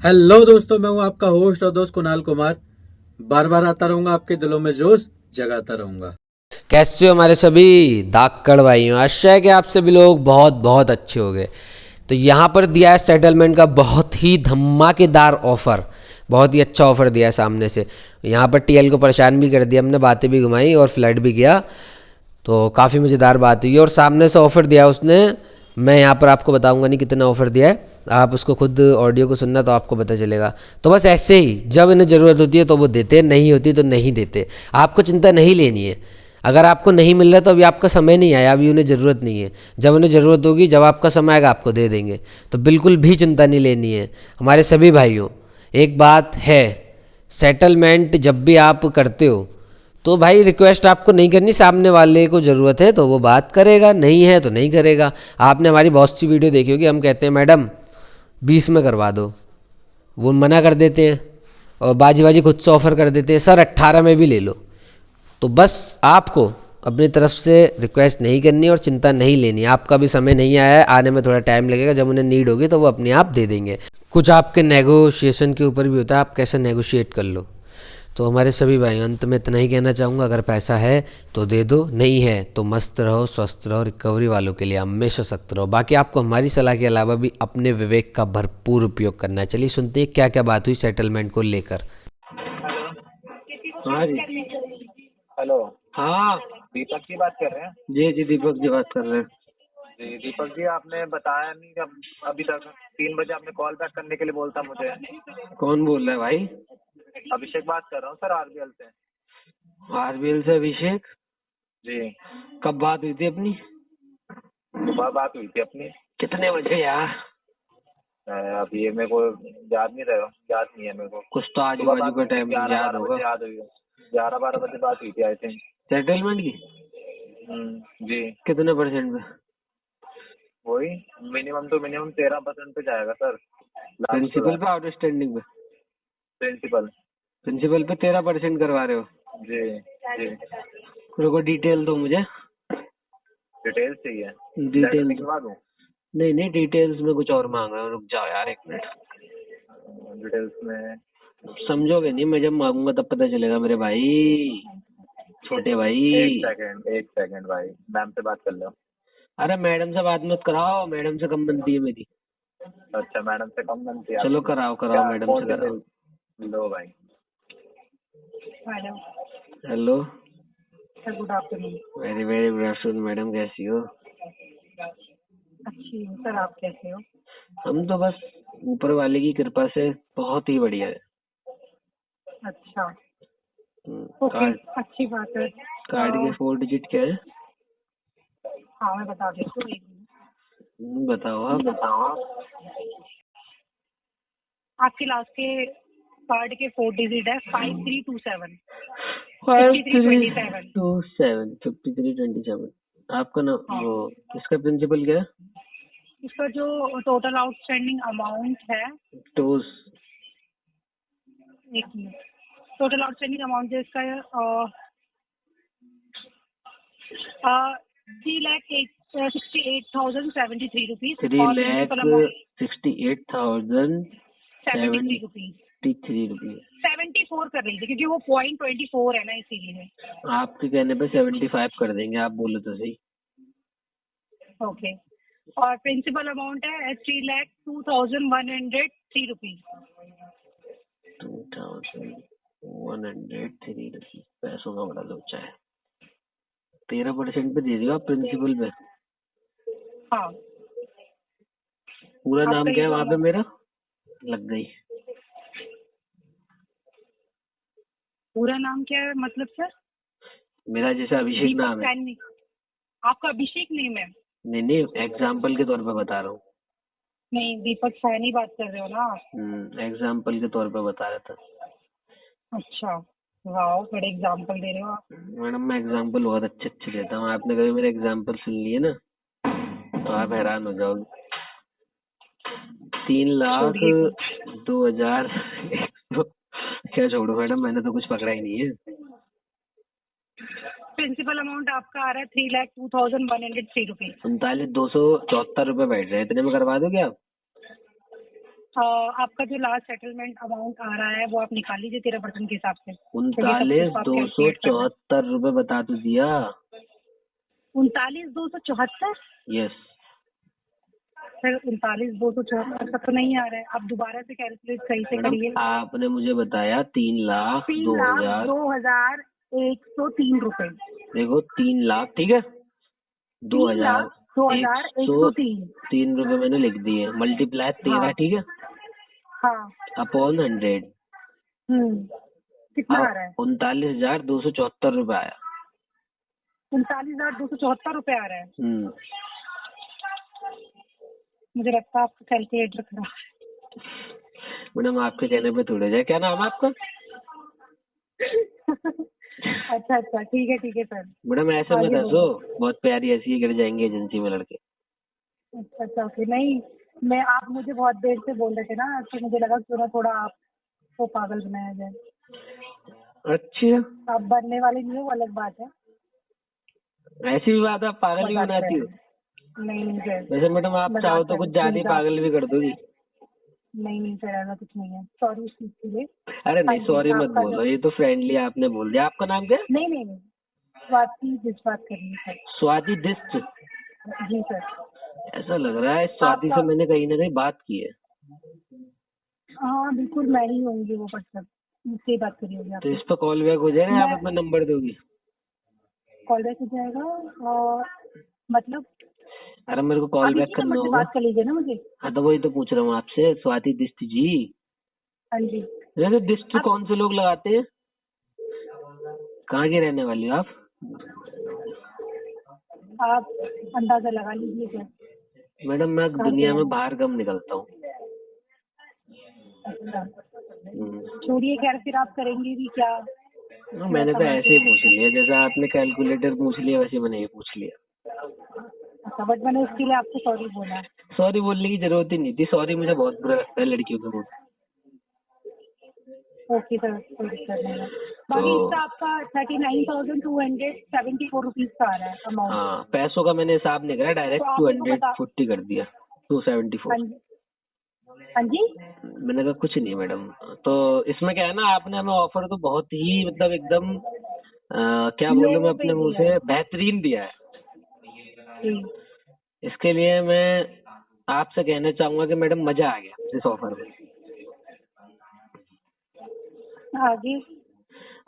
Hello दोस्तों, मैं हूं आपका होस्ट और दोस्त कुणाल कुमार। बार बार आता रहूंगा, आपके दिलों में जोश जगाता रहूंगा। कैसे हो हमारे सभी धाकड़ भाइयों। आशा है कि आप सभी लोग बहुत बहुत अच्छे हो गए। तो यहाँ पर दिया है सेटलमेंट का बहुत ही धमाकेदार ऑफ़र। बहुत ही अच्छा ऑफ़र दिया है सामने से। यहाँ पर टीएल को परेशान भी कर दिया हमने, बातें भी घुमाई और फ्लर्ट भी किया। तो काफ़ी मज़ेदार बात हुई और सामने से ऑफ़र दिया उसने। मैं यहाँ पर आपको बताऊंगा नहीं कितना ऑफ़र दिया है, आप उसको खुद ऑडियो को सुनना तो आपको पता चलेगा। तो बस ऐसे ही जब इन्हें ज़रूरत होती है तो वो देते, नहीं होती तो नहीं देते। आपको चिंता नहीं लेनी है। अगर आपको नहीं मिल रहा तो अभी आपका समय नहीं आया, अभी उन्हें ज़रूरत नहीं है। जब उन्हें ज़रूरत होगी, जब आपका समय आएगा, आपको दे देंगे। तो बिल्कुल भी चिंता नहीं लेनी है हमारे सभी भाइयों। एक बात है, सेटलमेंट जब भी आप करते हो तो भाई रिक्वेस्ट आपको नहीं करनी। सामने वाले को ज़रूरत है तो वो बात करेगा, नहीं है तो नहीं करेगा। आपने हमारी बहुत सी वीडियो देखी होगी, हम कहते हैं मैडम 20 में करवा दो, वो मना कर देते हैं और बाजी बाजी खुद से ऑफ़र कर देते हैं, सर 18 में भी ले लो। तो बस आपको अपनी तरफ से रिक्वेस्ट नहीं करनी और चिंता नहीं लेनी। आपका भी समय नहीं आया है, आने में थोड़ा टाइम लगेगा। जब उन्हें नीड होगी तो वो अपने आप दे देंगे। कुछ आपके नेगोशिएशन के ऊपर भी होता है, आप कैसे नेगोशिएट कर लो। तो हमारे सभी भाई, अंत में इतना ही कहना चाहूँगा, अगर पैसा है तो दे दो, नहीं है तो मस्त रहो, स्वस्थ रहो। रिकवरी वालों के लिए हमेशा सख्त रहो। बाकी आपको हमारी सलाह के अलावा भी अपने विवेक का भरपूर उपयोग करना है। चलिए सुनते हैं क्या क्या बात हुई सेटलमेंट को लेकर। हाँ जी। हेलो। हाँ दीपक जी बात कर रहे हैं? जी जी, दीपक जी बात कर रहे हैं। जी दीपक जी, आपने बताया नहीं अभी तक। 3 बजे आपने कॉल बैक करने के लिए बोलता मुझे। कौन बोल रहा है भाई? अभिषेक बात कर रहा हूँ सर, आरबीएल से। आरबीएल से अभिषेक? जी। कब बात हुई थी अपनी? सुबह बात हुई थी अपनी। कितने बजे यार? अभी ये मेरे को याद नहीं रहा, याद नहीं है मेरे को। कुछ तो आजू सुबह बाजू बात का हुई थी, टाइम 11-12 याद होगा। बजे याद हुई है। 11-12 बजे बात हुई थी आई थिंक। सेटलमेंट की जी। कितने परसेंट पे? वही मिनिमम तो मिनिमम 13% पे जाएगा सर। प्रिंसिपल पे आउटस्टैंडिंग पे? प्रिंसिपल। प्रिंसिपल पे 13% करवा रहे हो? जी। जी। रुको, डिटेल दो मुझे। डिटेल्स चाहिए? लेटर डिटेल दो। लिखवा दूँ? नहीं नहीं, डिटेल्स में कुछ और मांग रहा हूँ। रुक जाओ यार, एक मिनट। डिटेल्स में समझोगे नहीं, मैं जब मांगूंगा तब पता चलेगा मेरे भाई, छोटे भाई। एक सेकंड भाई, मैम से बात कर लो। अरे मैडम से बात मत कराओ, मैडम से कम बनती है मेरी। अच्छा, मैडम से कम बनती है चलो आपकी? कराओ कराओ, क्या मैडम कौन से सी कराओ। मिल लो भाई। Hello hello. Sir, good afternoon. Very very good afternoon madam, कैसी हो? अच्छी हूँ सर, आप कैसे हो? हम तो बस ऊपर वाले की कृपा से बहुत ही बढ़िया है। अच्छा, ओके, कार्ड अच्छी बात है। कार्ड के 4 डिजिट क्या है? हाँ, मैं बता देती हूँ, एक मिनट। बताओ आप। आपके लास्ट के कार्ड के 4 डिजिट है 5327 5327। 5327 आपका नाम हाँ, वो इसका प्रिंसिपल क्या है? इसका जो टोटल आउटस्टैंडिंग अमाउंट है, टोस। एक मिनट, टोटल आउटस्टैंडिंग अमाउंट जो इसका है 3,68,073 रुपीज। 3,68,073 रुपीज। रुपीज। 74 कर रही थी क्योंकि वो .24 है ना, इसीलिए। आपके कहने पे 75 कर देंगे, आप बोलो तो सही। ओके, और प्रिंसिपल अमाउंट है 3,02,103 रुपीज। 2,103 रुपीज। पैसों का बड़ा लोचा है। 13% पे दे दियो आप प्रिंसिपल पे। हाँ, पूरा नाम आपका क्या ये है वहाँ पे वाला मेरा? लग गई। पूरा नाम क्या है मतलब सर? मेरा जैसे अभिषेक दीपक नाम है। सैनी। आपका अभिषेक नेम है? नहीं नहीं, एग्जाम्पल के तौर पे बता रहा हूँ। नहीं, दीपक सैनी बात कर रहे हो ना आप? एग्जाम्पल के तौर पे बता रहा था। अच्छा, वाह, बड़े एग्जाम्पल दे रहे हो आप। मैडम मैं एग्जाम्पल बहुत अच्छे अच्छे देता हूँ, आपने कभी मेरे एग्जाम्पल सुन लिए ना तो आप हैरान हो जाओगे। 3,02,000 क्या छोड़ो मैडम, मैंने तो कुछ पकड़ा ही नहीं है। प्रिंसिपल अमाउंट आपका आ रहा है 3,02,103 रुपीज। 39,274 रुपये बैठ रहे हैं, इतने में करवा दोगे आप? आपका जो लास्ट सेटलमेंट अमाउंट आ रहा है वो आप निकाल लीजिए 13% के हिसाब से। 39,274 रुपए बता तो दिया। 39,274 यस। सर 39,274 का तो नहीं आ रहा है, आप दोबारा से कैलकुलेट सही से करिए। मैडम आपने मुझे बताया 3,02,000। 3,02,103 रुपए। देखो 3 लाख, ठीक है, 2,103 3 रुपए मैंने लिख दिए, मल्टीप्लाई 13, ठीक है, हाँ। अपॉन 100। कितना आ रहा है? 39,274 रुपए आया। 39,274 रुपए आ रहा है। मुझे लगता है आपका कैलकुलेटर खराब है। मैडम आपके कहने पे थोड़े जाए। क्या नाम है आपका? अच्छा ठीक है सर। मैडम ऐसे मत हंसो, बहुत प्यारी ऐसी गिर जाएंगे एजेंसी में लड़के। अच्छा ओके। नहीं, आप मुझे बहुत देर से बोल रहे थे ना, तो मुझे लगा क्यों ना थोड़ा आपको पागल बनाया जाए। अच्छा, आप बनने वाले नहीं हो, वो अलग बात है। ऐसी भी बात, आप पागल भी बनाती हो। नहीं सर। वैसे मैडम आप चाहो तो कुछ ज्यादा ही पागल भी कर दोगी। नहीं सर, ऐसा कुछ नहीं है। सॉरी इस चीज के लिए। अरे नहीं, सॉरी मत बोलो, ये तो फ्रेंडली आपने बोल दिया। आपका नाम क्या है? नहीं, स्वाति बात कर रही है सर। स्वाति दिस्ट? जी सर। ऐसा लग रहा है स्वाति से मैंने कहीं ना कहीं बात की है। हाँ बिल्कुल, मैं ही होंगी वो पर्सन, मुझसे बात करी होगी। तो इस पर कॉल बैक हो जाएगा या आप अपना नंबर दोगी? कॉल बैक हो जाएगा और मतलब? अरे मेरे को कॉल बैक करना होगा। बात कर लीजिए ना मुझे। हाँ तो वही तो पूछ रहा हूँ आपसे, स्वाति दिस्ट जी। हाँ जी। वैसे दिस्ट कौन से लोग लगाते हैं? कहाँ की रहने वाली हो आप? आप अंदाजा लगा लीजिए सर। मैडम मैं दुनिया में बाहर कम निकलता हूँ। छोड़िए, खैर फिर आप करेंगे भी क्या? मैंने तो ऐसे ही पूछ लिया, जैसा आपने कैलकुलेटर पूछ लिया वैसे मैंने ये पूछ लिया। अच्छा, बट मैंने उसके लिए आपको सॉरी बोला। सॉरी बोलने की जरूरत ही नहीं थी। सॉरी मुझे बहुत बुरा लगता है लड़कियों के मुंह। ओके सर, कोई दिक्कत नहीं है। बाकी इसका आपका 39,274 रुपीज का आ रहा है अमाउंट। हाँ, पैसों का मैंने हिसाब नहीं करा, डायरेक्ट 240 कर दिया, 274। हाँ जी। मैंने कहा कुछ नहीं मैडम। तो इसमें क्या है ना, आपने हमें ऑफर तो बहुत ही मतलब एकदम क्या बोलूं मैं अपने मुंह से, बेहतरीन दिया है। इसके लिए मैं आपसे कहना चाहूंगा कि मैडम मजा आ गया इस ऑफर में।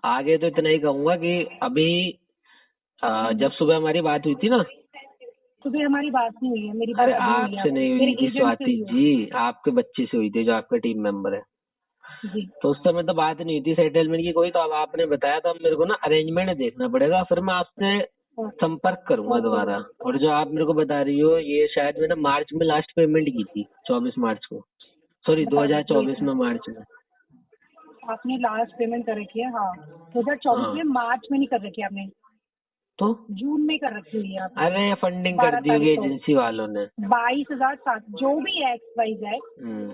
आगे तो इतना ही कहूंगा कि अभी जब सुबह हमारी बात हुई थी ना। सुबह हमारी बात नहीं हुई है, मेरी बात अरे आपसे नहीं हुई थी स्वाति जी, आपके बच्चे से हुई थी जो आपका टीम मेंबर है जी। तो उस समय तो बात नहीं हुई थी सेटलमेंट की कोई। तो अब आपने बताया तो अब मेरे को ना अरेंजमेंट देखना पड़ेगा, फिर मैं आपसे संपर्क करूंगा दोबारा। और जो आप मेरे को बता रही हो, ये शायद मैंने मार्च में लास्ट पेमेंट की थी, 24 मार्च को, सॉरी 2024 में मार्च में। आपने लास्ट पेमेंट कर रखी है? हाँ, 2024 में मार्च में नहीं कर रखी आपने, तो जून में कर रखी हुई है आपने। अरे फंडिंग कर दी होगी एजेंसी वालों ने। 22,007 जो भी है XYZ,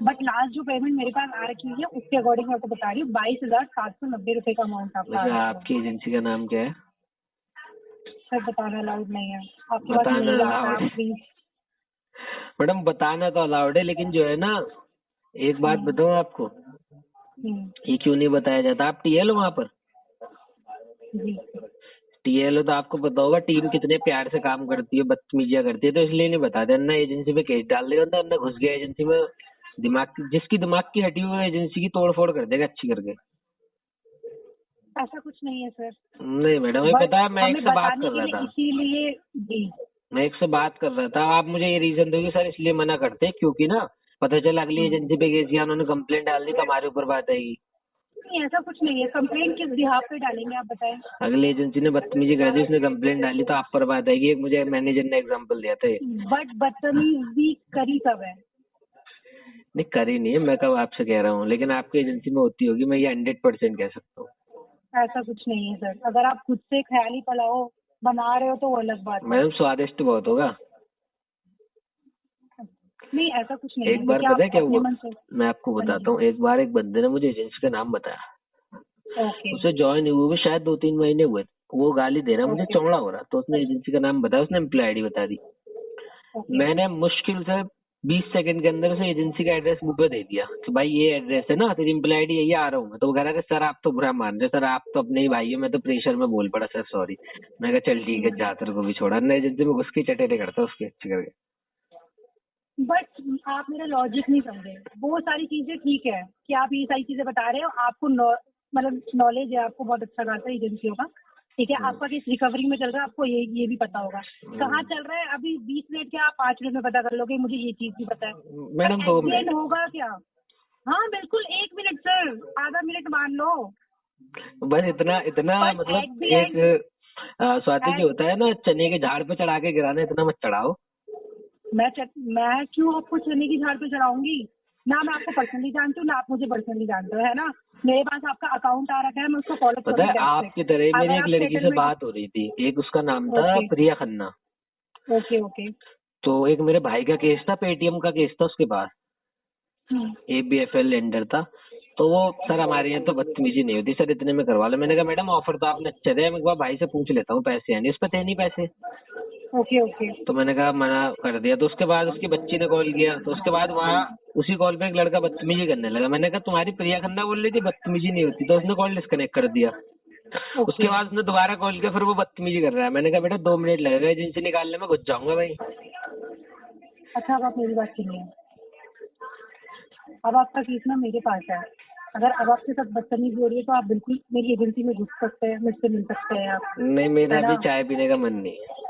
बट लास्ट जो पेमेंट मेरे पास आ रखी है उसके अकॉर्डिंग मैं आपको बता रही हूँ 22,790 रुपए का अमाउंट आपका। आपकी एजेंसी का नाम क्या है? सर बताना अलाउड नहीं है, आपके पास नहीं अलाउड। प्लीज मैडम बताना तो अलाउड है, लेकिन जो है ना, एक बात बताऊँ आपको, ये क्यों नहीं बताया जाता? आप टीएल हो वहाँ पर? जी। टीएल हो तो आपको पता होगा टीम कितने प्यार से काम करती है, बदतमीजियां करती है, तो इसलिए नहीं बताते। अन्ना एजेंसी पे केस डाल देगा, अन्ना घुस गया एजेंसी में, जिसकी दिमाग की हटी हुई एजेंसी की तोड़-फोड़ कर देगा अच्छी करके। ऐसा कुछ नहीं है सर। नहीं मैडम, ये पता है मैं एक से बात कर रहा था, इसीलिए जी मैं एक से बात कर रहा था। आप मुझे ये रीजन दोगे सर इसलिए मना करते हैं क्योंकि ना पता चला अगली एजेंसी पे केस किया, उन्होंने कंप्लेंट डाल दी तो हमारे ऊपर बात आएगी। नहीं, ऐसा कुछ नहीं है। कंप्लेंट किस बिहाफ पे डालेंगे आप बताएं? अगली एजेंसी ने बदतमीजी कर दी, उसने कंप्लेंट डाली तो आप पर बात आएगी। एक मुझे मैनेजर ने एग्जांपल दिया था। बट बदतमीजी करी कब है? नहीं करी नहीं है, मैं कब आपसे कह रहा हूँ, लेकिन आपकी एजेंसी में होती होगी, मैं ये 100% कह सकता हूँ। ऐसा कुछ नहीं है सर, अगर आप खुद से ख्याली पुलाव बना रहे हो तो वो अलग बात है। मैडम स्वादिष्ट बहुत होगा। नहीं ऐसा कुछ नहीं है। एक बार पता है क्या हुआ, मैं आपको बताता हूँ। एक बार एक बंदे ने मुझे एजेंसी का नाम बताया, उसे ज्वाइन हुए भी शायद 2-3 महीने हुए। वो गाली दे रहा, मुझे चौड़ा हो रहा, तो उसने एजेंसी का नाम बताया, उसने एम्प्लॉय आईडी बता दी। मैंने मुश्किल से 20 सेकंड के अंदर उसे एजेंसी का एड्रेस मुझ पे दे दिया कि भाई ये एड्रेस है ना, तेरी एम्प्लॉय आईडी यही आ रहा हूँ मैं। तो वो कह रहा कि सर आप तो बुरा मान रहे हो, सर आप तो अपने ही भाई हो, मैं तो प्रेशर में बोल पड़ा सर सॉरी। मैं कहा चल ठीक है जा, तेरे को भी छोड़ा नहीं, एजेंसी में घुस के चटेरे करता उसके अच्छे करके। बट आप मेरा लॉजिक नहीं समझे। वो सारी चीजें ठीक है कि आप ये सारी चीजें बता रहे हो, आपको मतलब नॉलेज है आपको बहुत अच्छा खासा एजेंसियों का, ठीक है। आपका केस रिकवरी में चल रहा है, आपको ये भी पता होगा कहाँ चल रहा है। अभी 20 मिनट क्या आप 5 मिनट में पता कर लोगे, मुझे ये चीज भी पता है। मैडम 2 मिनट होगा क्या? हाँ बिल्कुल 1 मिनट सर, आधा मिनट मान लो। बस इतना इतना But मतलब at the एक स्वाति जी होता है ना, चने के झाड़ पे चढ़ा के गिराना, इतना मत चढ़ाओ। मैं क्यों आपको चने की झाड़ पे चढ़ाऊंगी? ना मैं आपको पर्सनली जानती हूँ, ना आप मुझे पर्सनली जानते हो, है ना। मेरे पास आपका अकाउंट आ रखा है, मैं उसको फॉलो पता है आपकी तरह ही मेरी एक लड़की से बात हो रही थी, एक उसका नाम था okay. Priya Khanna. Okay okay. तो एक मेरे भाई का केस था, पेटीएम का केस था उसके पास, ABFL लेंडर था। तो वो सर हमारे यहाँ तो बदतमीजी नहीं होती सर, इतने में करवा लो। मैंने कहा मैडम ऑफर तो आपने अच्छे दिया, मैं एक बार भाई से पूछ लेता हूँ, पैसे यानी उस पर थे नहीं पैसे। Okay okay. तो मैंने कहा मना कर दिया। तो उसके बाद उसकी बच्ची ने कॉल किया, तो उसके बाद वहाँ उसी कॉल पे एक लड़का बदतमीजी करने लगा। मैंने कहा तुम्हारी प्रिया खन्ना बोल रही थी बदतमीजी नहीं होती, तो उसने कॉल डिस्कनेक्ट कर दिया। उसके बाद उसने दोबारा कॉल किया, फिर वो बदतमीजी कर रहा है। मैंने कहा बेटा 2 मिनट लगेगा, एजेंसी निकालने में घुस जाऊंगा भाई। अच्छा अब आप मेरी बात सुनिए, अब आपका केस ना मेरे पास है। अगर अब आपके साथ बदतमीजी हो रही है तो आप बिल्कुल मेरी एजेंसी में घुस सकते हैं, मुझसे मिल सकते हैं आप। नहीं मेरा है ना? अभी चाय पीने का मन नहीं है,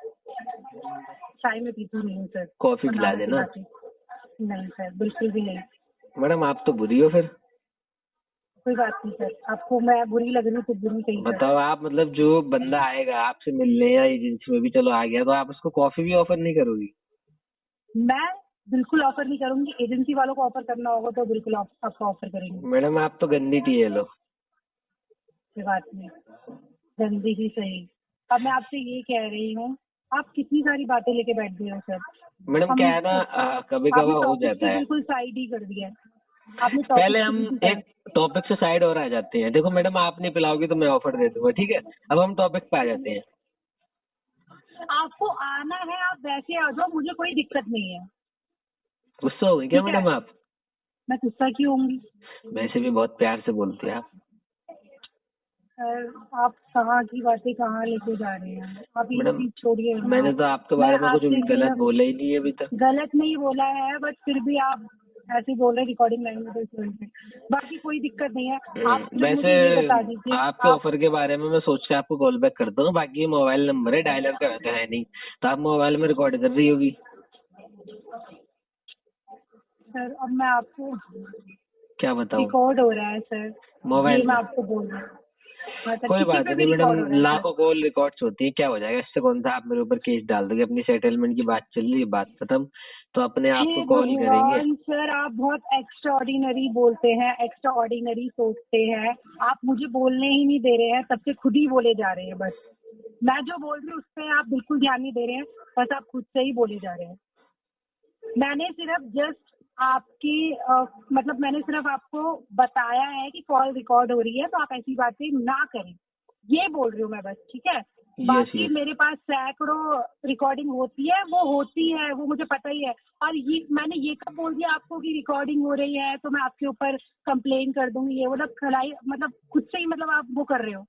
चाय में पीती नहीं हूँ सर। कॉफी पिला देना। नहीं सर बिल्कुल भी नहीं। मैडम आप तो बुरी हो फिर। कोई बात नहीं सर, आपको मैं बुरी लग रही हूँ तो बुरी सही सर। बताओ आप, मतलब जो बंदा आएगा आपसे मिलने या एजेंसी में भी चलो आ गया, तो आप उसको कॉफी भी ऑफर नहीं करोगी? मैं बिल्कुल ऑफर नहीं करूंगी, एजेंसी वालों को ऑफर करना होगा तो बिल्कुल आपको ऑफर करेंगे। मैडम आप तो गंदी टीएल हो। कोई बात नहीं, जल्दी ही सही। अब मैं आपसे ये कह रही हूँ, आप कितनी सारी बातें लेके बैठ गए हो सर। मैडम क्या है ना, कभी कभी हो जाता है। बिल्कुल साइड ही कर दिया है आपने। पहले हम एक टॉपिक से साइड और आ जाते हैं। देखो मैडम आप नहीं पिलाओगी तो मैं ऑफर दे दूंगा, ठीक है। अब हम टॉपिक पे आ जाते हैं। आपको आना है आप वैसे आ जाओ, मुझे कोई दिक्कत नहीं है। गुस्सा हो गई क्या ठीक है। मैडम आप? मैं गुस्सा क्यों होंगी? वैसे भी बहुत प्यार से बोलती है आप। सर आप कहाँ की बातें कहाँ लेके जा रहे हैं? आप ये मैडम चीज छोड़िए ना। मैंने तो आपके बारे में कुछ आपसे गलत सिर्फ बोला ही नहीं है अभी तक। गलत नहीं बोला है, बट फिर भी आप ऐसे बोल रहे रिकॉर्डिंग लाइन में तो बाकी कोई दिक्कत नहीं है। आप वैसे मुझे ये बता दीजिए आपके ऑफर के बारे में मैं सोच के आपको कॉल बैक करता हूँ। बाकी ये मोबाइल नंबर है, डायलर का तो है नहीं, तो आप मोबाइल में रिकॉर्ड कर रही होगी। सर अब मैं आपको क्या बताऊँ? रिकॉर्ड हो रहा है सर, मोबाइल ये मैं में आपको बोल रहा हूँ। हाँ सर, कोई किसी बात पे नहीं भी रिकॉर्ड हो मैडम, रहा है लाखों कॉल रिकॉर्ड्स होती है, क्या हो जाएगा इससे? कौन सा आप मेरे ऊपर केस डाल दोगे? अपनी सेटलमेंट की बात चल रही है, बात खत्म, तो अपने आप को हे कॉल करेंगे। भगवान सर, आप बहुत एक्स्ट्रा ऑर्डिनरी बोलते हैं, एक्स्ट्रा ऑर्डिनरी सोचते हैं। आप मुझे बोलने ही नहीं दे रहे हैं, तब से खुद ही बोले जा रहे हैं। बस मैं जो बोल रही हूँ उस पर आप बिल्कुल ध्यान नहीं दे रहे हैं, बस आप खुद से ही बोले जा रहे हैं। मैंने सिर्फ जस्ट आपकी मतलब मैंने सिर्फ आपको बताया है कि कॉल रिकॉर्ड हो रही है, तो आप ऐसी बातें ना करें, ये बोल रही हूँ मैं बस, ठीक है। बाकी मेरे पास सैकड़ों रिकॉर्डिंग होती है, वो मुझे पता ही है। और ये मैंने ये कब बोल दिया आपको कि रिकॉर्डिंग हो रही है तो मैं आपके ऊपर कंप्लेन कर दूंगी? ये मतलब खलाई, मतलब खुद से ही मतलब आप वो कर रहे हो,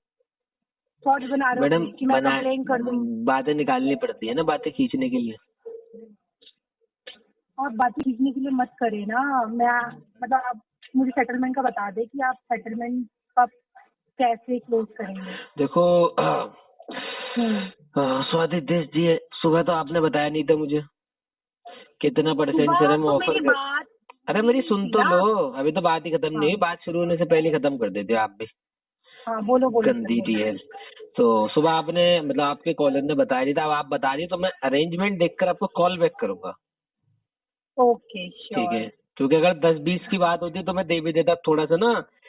थॉट बना रहे हो मैडम कि मैं कंप्लेन कर दूंगी। बातें निकालनी पड़ती है ना, बातें खींचने के लिए। और बातें खींचने के लिए मत करे ना। मैं मतलब आप मुझे सेटलमेंट का बता दे कि आप सेटलमेंट का कैसे क्लोज करेंगे। देखो स्वाति देश जी, सुबह तो आपने बताया नहीं था मुझे कितना परसेंट सर हम ऑफर कर। अरे मेरी सुन तो लो, अभी तो बात ही खत्म नहीं हुई, बात शुरू होने से पहले खत्म कर देते हो आप भी। हाँ बोलो गंदी टीएल। तो सुबह आपने मतलब आपके कॉलर ने बताया नहीं था, अब आप बता रही तो मैं अरेंजमेंट देखकर आपको कॉल बैक करूंगा। ओके ठीक है, क्योंकि अगर 10-20 की बात होती तो मैं दे भी देता थोड़ा सा ना,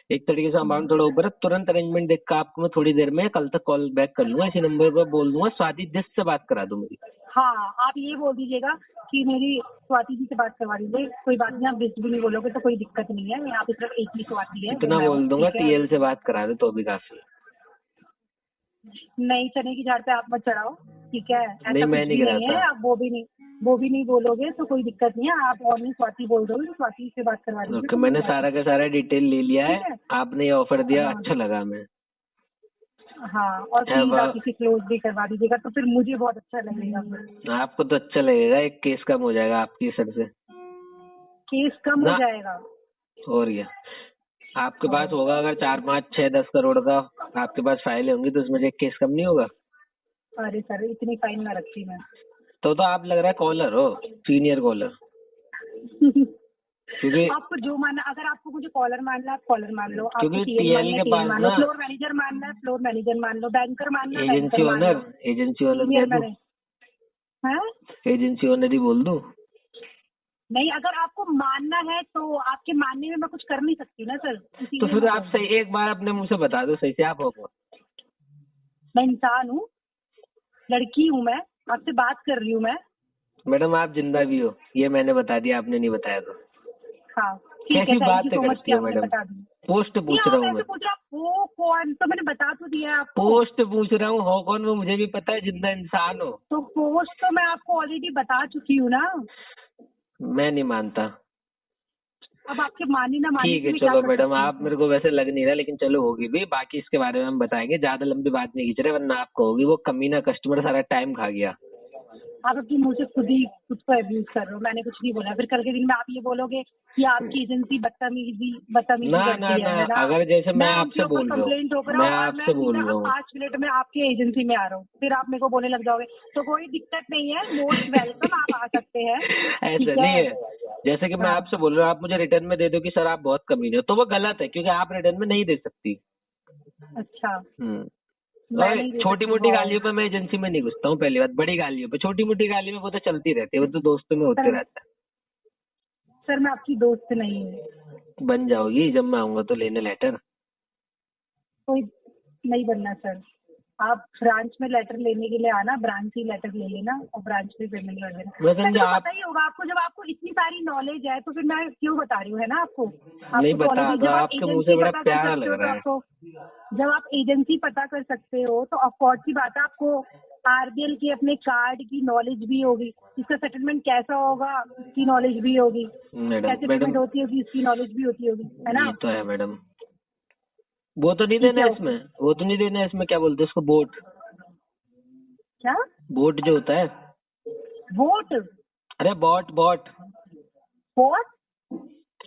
एक तरीके से अमाउंट थोड़ा ऊपर। तुरंत अरेंजमेंट देख कर आपको मैं थोड़ी देर में कल तक कॉल बैक कर लूंगा, इसी नंबर पर बोल दूंगा स्वाति दिस से बात करा दो मेरी। हाँ आप ये बोल दीजिएगा कि मेरी स्वाति जी से बात करवा दीजिए। कोई बात नहीं, आप दिस भी नहीं बोलोगे तो कोई दिक्कत नहीं है, यहाँ पे सिर्फ एक ही स्वाति है। इतना बोल दूंगा टीएल से बात करा दे तो भी काफी। नई चने की झाड़ पे आप मत चढ़ाओ, ठीक है, ऐसा नहीं, कुछ मैं नहीं भी नहीं है। गिराता। आप वो भी नहीं बोलोगे तो कोई दिक्कत नहीं है। आप और नहीं स्वाति बोल दोगे तो स्वाति से बात करवा दीजिए। ओके, मैंने सारा का सारा डिटेल ले लिया है। ठीक है। आपने ये ऑफर दिया, हाँ। अच्छा लगा हमें। हाँ, और प्लीज आप इसे क्लोज भी करवा दीजिएगा तो फिर मुझे बहुत अच्छा लगेगा। फिर आपको तो अच्छा लगेगा, एक केस कम हो जाएगा आपकी सर से। केस कम हो ना। जाएगा। और क्या, आपके पास होगा अगर 4, 5, 6, 10 करोड़ का आपके पास फाइलें होंगी तो उसमें से एक केस कम नहीं होगा। अरे सर, इतनी फाइन ना रखती मैं। तो आप लग रहा है कॉलर हो, सीनियर कॉलर। क्योंकि आपको जो मानना, अगर आपको मुझे कॉलर मानना है आप कॉलर मान लो, आपको क्योंकि टीएल TL मानना है के टीएल पास मान लो, ना फ्लोर मैनेजर मानना है फ्लोर मैनेजर मान लो, बैंकर मानना है एजेंसी बैंकर मान लो। ओनर, एजेंसी ओनर सीनियर कह दूं? मैंने हैं? एजेंसी ओनर ही बोल दूं? नहीं, अगर आपको मानना है तो आपके मानने में मैं कुछ कर नहीं सकती ना सर। तो इसीलिए फिर मैं आप सही एक बार अपने मुंह से बता दो, सही से आप हो कौन? मैं इंसान हूँ, लड़की हूँ मैं, आपसे बात कर रही हूँ मैं। मैडम आप जिंदा भी हो, ये मैंने बता दिया, आपने नहीं बताया तो। हाँ ठीक है, कैसी थैंक बात यू सो मच करती कि हो आपने मैडम? बता दी। पोस्ट पूछ नहीं, रहा आप हूँ ऐसे मैं, पूछ रहे हो वो कौन, तो मैंने बता तो दिया है आपको। पोस्ट पूछ रहा हूँ, हो कौन वो मुझे भी पता है, जिंदा इंसान हो। तो पोस्ट तो मैं आपको ऑलरेडी बता चुकी हूँ ना। मैं नहीं मानता। अब आपके माने ना माने ठीक है में क्या चलो कर मैडम, सकती हूँ? आप मेरे को वैसे लग नहीं रहा, लेकिन चलो होगी भी, बाकी इसके बारे में हम बताएंगे। ज्यादा लंबी बात नहीं खींच रहे, वरना आप कहोगी वो कमीना कस्टमर सारा टाइम खा गया। आप अपनी मुंह से खुद को अब्यूज कर रहे हो, मैंने कुछ नहीं बोला। फिर कल के दिन में आप ये बोलोगे कि आपकी एजेंसी बदतमीजी ना करती ना है ना, ना। अगर जैसे मैं उनके आपसे ऊपर बोल रहा कंप्लेंट हूँ, होकर मैं और आपसे बोल रहा हूँ, 5 मिनट में आपके एजेंसी में आ रहा हूँ, फिर आप मेरे को बोलने लग जाओगे तो कोई दिक्कत नहीं है, मोस्ट वेलकम, आप आ सकते हैं। ऐसा ठीक नहीं है। है। जैसे कि मैं हाँ। आपसे बोल रहा हूँ, आप मुझे रिटर्न में दे दो कि सर आप बहुत कमीने हो, तो वो गलत है, क्योंकि आप रिटर्न में नहीं दे सकती। अच्छा, मैं नहीं दे छोटी सकती मोटी वो। गालियों पे मैं एजेंसी में नहीं घुसता हूँ, पहली बात। बड़ी गालियों पे, छोटी मोटी गाली में वो तो चलती रहती है, वो तो दोस्तों में होते रहता सर मैं आपकी दोस्त नहीं हूँ। है। बन जाओगी जब मैं आऊंगा तो लेने लेटर। कोई नहीं बनना सर, आप ब्रांच में लेटर लेने के लिए आना, ब्रांच ही लेटर ले लेना और ब्रांच में पेमेंट कर देना। मैं सर समझा तो आप पता ही होगा आपको, जब आपको इतनी सारी नॉलेज है तो फिर मैं क्यों बता रही हूँ, है ना आपको। नहीं आपको तो बता already दो, जब आप आपके मुंह से एजेंसी बड़ा पता कर प्यारा सकते लग हो तो रहा है। आपको, जब आप एजेंसी पता कर सकते हो तो ऑफकोर्स की बात है आपको RBL के अपने कार्ड की नॉलेज भी होगी, इसका सेटलमेंट कैसा होगा इसकी नॉलेज भी होगी, मैडम कैसे पेमेंट होती होगी इसकी नॉलेज भी होती होगी, है ना। ये तो है मैडम। वो तो नहीं ठीक देना है, है इसमें, वो तो नहीं देना है इसमें, क्या बोलते हैं उसको, बोट। क्या बोट जो होता है, वोट अरे बॉट बॉट, वोट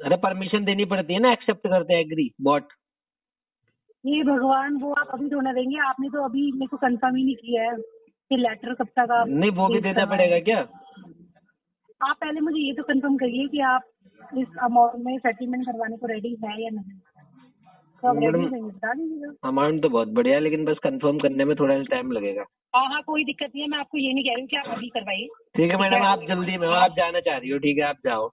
अरे परमिशन देनी पड़ती है ना, एक्सेप्ट करते हैं, एग्री, बॉट। ये भगवान, वो आप अभी तो ना देंगे, आपने तो अभी मेरे को कंफर्म ही नहीं किया है कि लेटर कब तक आप नहीं वो भी भेज देना करवाएंगे। पड़ेगा क्या? आप पहले मुझे ये तो कंफर्म करिए कि आप इस अमाउंट में सेटलमेंट करवाने को रेडी है या नहीं। तो आप रेडी मैडम नहीं बता दीजिएगा। अमाउंट तो बहुत बढ़िया है, लेकिन बस कंफर्म करने में थोड़ा सा टाइम लगेगा। हाँ, कोई दिक्कत नहीं है, मैं आपको ये नहीं कह रही हूँ कि आप अभी करवाइए। ठीक है मैडम, आप जल्दी में हो, आप जाना चाह रही हो, ठीक है आप जाओ।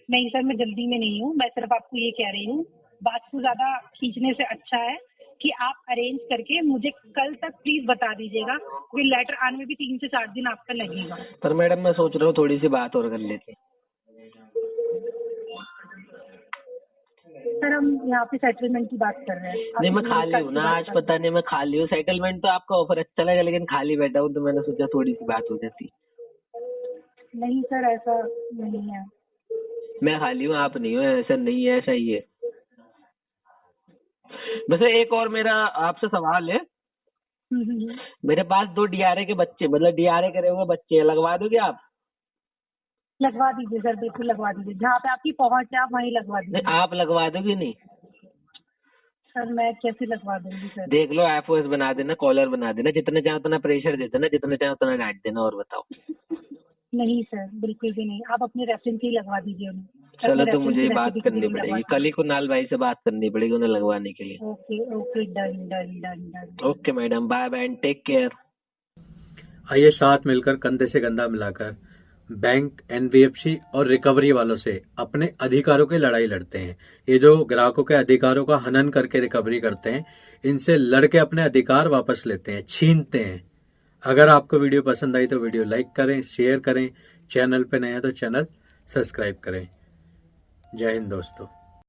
नहीं सर, मैं जल्दी में नहीं हूँ, मैं सिर्फ आपको ये कह रही हूँ, बात को ज्यादा खींचने से अच्छा है कि आप अरेंज करके मुझे कल तक प्लीज बता दीजिएगा, क्योंकि लेटर आने में भी 3 से 4 दिन आपका लगेगा। पर मैडम मैं सोच रहा हूँ थोड़ी सी बात और कर लेते। सर हम यहाँ पे सेटलमेंट की बात कर रहे हैं। नहीं मैं खाली हूँ ना आज, पता नहीं, मैं खाली हूँ। सेटलमेंट तो आपका ऑफर अच्छा लगा, लेकिन खाली बैठा हूँ तो मैंने सोचा थोड़ी सी बात हो जाती। नहीं सर, ऐसा नहीं है। मैं खाली हूँ, आप नहीं हो, ऐसा नहीं है, ऐसा ही है। वैसे एक और मेरा आपसे सवाल है। मेरे पास 2 DRA के बच्चे, मतलब DRA करे हुए बच्चे हैं, लगवा दोगे आप? लगवा दीजिए सर, बिल्कुल लगवा दीजिए, जहाँ पे आपकी पहुँच है आप वहीं लगवा नहीं दीजिए। आप लगवा दोगे नहीं? सर मैं कैसे लगवा दूंगी सर। देख लो, FOS बना देना, कॉलर बना देना, जितने चाहे उतना प्रेशर दे देना, जितने चाहे उतना डांट देना, और बताओ। नहीं सर, बिल्कुल भी नहीं, आप अपने रेफरेंस ही लगवा दीजिए उन्हें। चलो अपने तो reference मुझे की बात recipe के करनी बिल पड़ेगी, लगवा कल ही कुणाल भाई से बात करनी पड़ेगी उन्हें लगवाने के लिए। दीजिए। Okay, done done done done. Okay madam, bye bye and take care. आइए साथ मिलकर कंधे से कंधा मिलाकर बैंक, NBFC और रिकवरी वालों से अपने अधिकारों की लड़ाई लड़ते हैं। ये जो ग्राहकों के अधिकारों का हनन करके रिकवरी करते हैं, इनसे लड़के अपने अधिकार वापस लेते हैं, छीनते हैं। अगर आपको वीडियो पसंद आई तो वीडियो लाइक करें, शेयर करें, चैनल पे नए हैं तो चैनल सब्सक्राइब करें। जय हिंद दोस्तों।